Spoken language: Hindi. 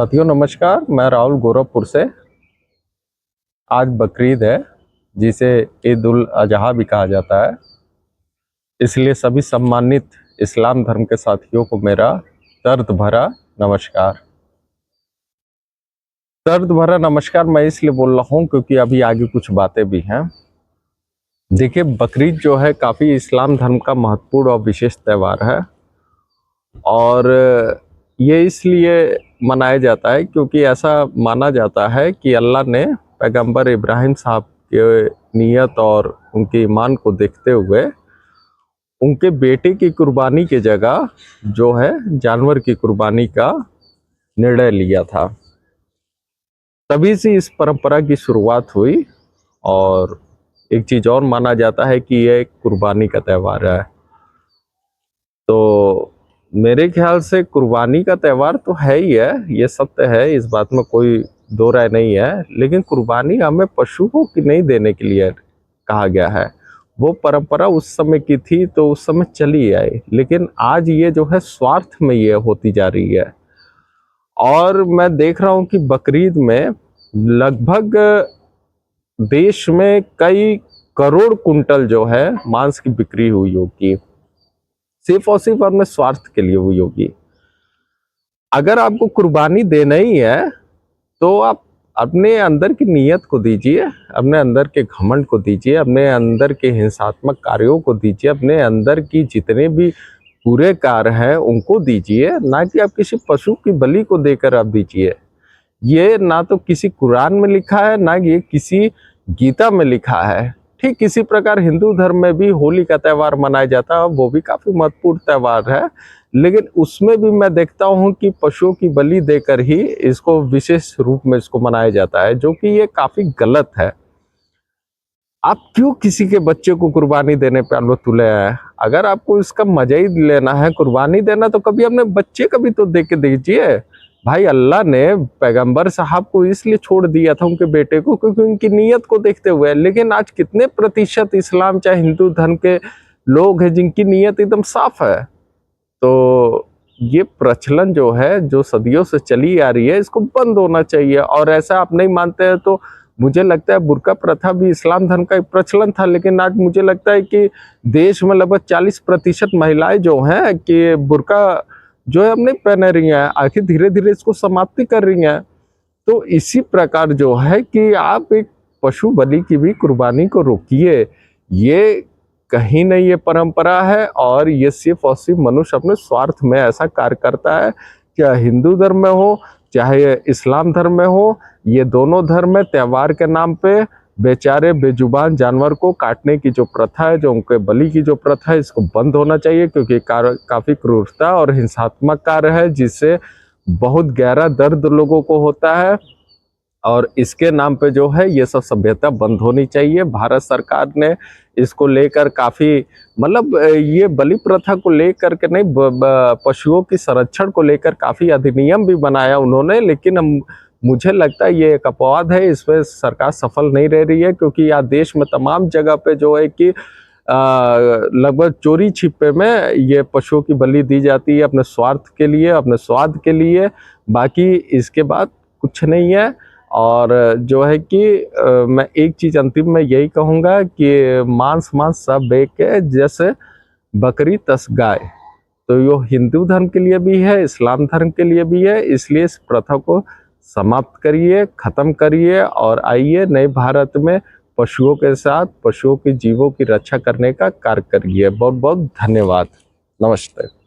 साथियों नमस्कार, मैं राहुल गोरखपुर से। आज बकरीद है जिसे ईद उल अजहा भी कहा जाता है, इसलिए सभी सम्मानित इस्लाम धर्म के साथियों को मेरा दर्द भरा नमस्कार। दर्द भरा नमस्कार मैं इसलिए बोल रहा हूँ क्योंकि अभी आगे कुछ बातें भी हैं। देखिए, बकरीद जो है काफ़ी इस्लाम धर्म का महत्वपूर्ण और विशेष त्यौहार है और ये इसलिए मनाया जाता है क्योंकि ऐसा माना जाता है कि अल्लाह ने पैगंबर इब्राहिम साहब के नियत और उनके ईमान को देखते हुए उनके बेटे की कुर्बानी की जगह जो है जानवर की कुर्बानी का निर्णय लिया था। तभी से इस परंपरा की शुरुआत हुई और एक चीज़ और माना जाता है कि यह एक कुर्बानी का त्यौहार है। तो मेरे ख्याल से कुर्बानी का त्यौहार तो है ही है, ये सत्य है, इस बात में कोई दो राय नहीं है। लेकिन कुर्बानी हमें पशुओं की नहीं देने के लिए कहा गया है। वो परंपरा उस समय की थी तो उस समय चली आई, लेकिन आज ये जो है स्वार्थ में ये होती जा रही है। और मैं देख रहा हूँ कि बकरीद में लगभग देश में कई करोड़ कुंटल जो है मांस की बिक्री हुई होगी, सिर्फ और सिर्फ अपने स्वार्थ के लिए हुई होगी। अगर आपको कुर्बानी देना ही है तो आप अपने अंदर की नीयत को दीजिए, अपने अंदर के घमंड को दीजिए, अपने अंदर के हिंसात्मक कार्यों को दीजिए, अपने अंदर की जितने भी बुरे कार्य हैं उनको दीजिए, ना कि आप किसी पशु की बलि को देकर आप दीजिए। ये ना तो किसी कुरान में लिखा है, ना ये किसी गीता में लिखा है। ठीक इसी प्रकार हिंदू धर्म में भी होली का त्यौहार मनाया जाता है, वो भी काफ़ी महत्वपूर्ण त्यौहार है, लेकिन उसमें भी मैं देखता हूँ कि पशुओं की बलि देकर ही इसको विशेष रूप में इसको मनाया जाता है, जो कि ये काफ़ी गलत है। आप क्यों किसी के बच्चे को कुर्बानी देने पे आप तुले हैं? अगर आपको इसका मजा ही लेना है कुर्बानी देना, तो कभी अपने बच्चे का भी तो दे के दीजिए। भाई, अल्लाह ने पैगंबर साहब को इसलिए छोड़ दिया था उनके बेटे को क्योंकि उनकी नीयत को देखते हुए। लेकिन आज कितने प्रतिशत इस्लाम चाहे हिंदू धर्म के लोग हैं जिनकी नीयत एकदम साफ है। तो ये प्रचलन जो है, जो सदियों से चली आ रही है, इसको बंद होना चाहिए। और ऐसा आप नहीं मानते हैं तो मुझे लगता है बुर्का प्रथा भी इस्लाम धर्म का एक प्रचलन था, लेकिन आज मुझे लगता है कि देश में लगभग 40% महिलाएं जो हैं कि बुर्का जो है अब नहीं पहन रही हैं, आखिर धीरे धीरे इसको समाप्ति कर रही हैं। तो इसी प्रकार जो है कि आप एक पशु बलि की भी कुर्बानी को रोकिए। ये कहीं नहीं ये परंपरा है और ये सिर्फ और सिर्फ मनुष्य अपने स्वार्थ में ऐसा कार्य करता है। चाहे हिंदू धर्म में हो चाहे इस्लाम धर्म में हो, ये दोनों धर्म में त्यौहार के नाम पे बेचारे बेजुबान जानवर को काटने की जो प्रथा है, जो उनके बलि की जो प्रथा है, इसको बंद होना चाहिए क्योंकि काफ़ी क्रूरता और हिंसात्मक कार्य है जिससे बहुत गहरा दर्द लोगों को होता है। और इसके नाम पे जो है ये सब सभ्यता बंद होनी चाहिए। भारत सरकार ने इसको लेकर काफ़ी मतलब ये बलि प्रथा को लेकर के नहीं, पशुओं की संरक्षण को लेकर काफ़ी अधिनियम भी बनाया उन्होंने, लेकिन मुझे लगता है ये एक अपवाद है, इसमें सरकार सफल नहीं रह रही है क्योंकि यहाँ देश में तमाम जगह पे जो है कि लगभग चोरी छिपे में ये पशुओं की बलि दी जाती है अपने स्वार्थ के लिए, अपने स्वाद के लिए। बाकी इसके बाद कुछ नहीं है। और जो है कि मैं एक चीज़ अंतिम में यही कहूँगा कि मांस सब बेके जैसे बकरी तस गाय। तो यो हिंदू धर्म के लिए भी है, इस्लाम धर्म के लिए भी है, इसलिए इस प्रथा को समाप्त करिए, ख़त्म करिए और आइए नए भारत में पशुओं के साथ पशुओं के जीवों की रक्षा करने का कार्य करिए। बहुत बहुत धन्यवाद। नमस्ते।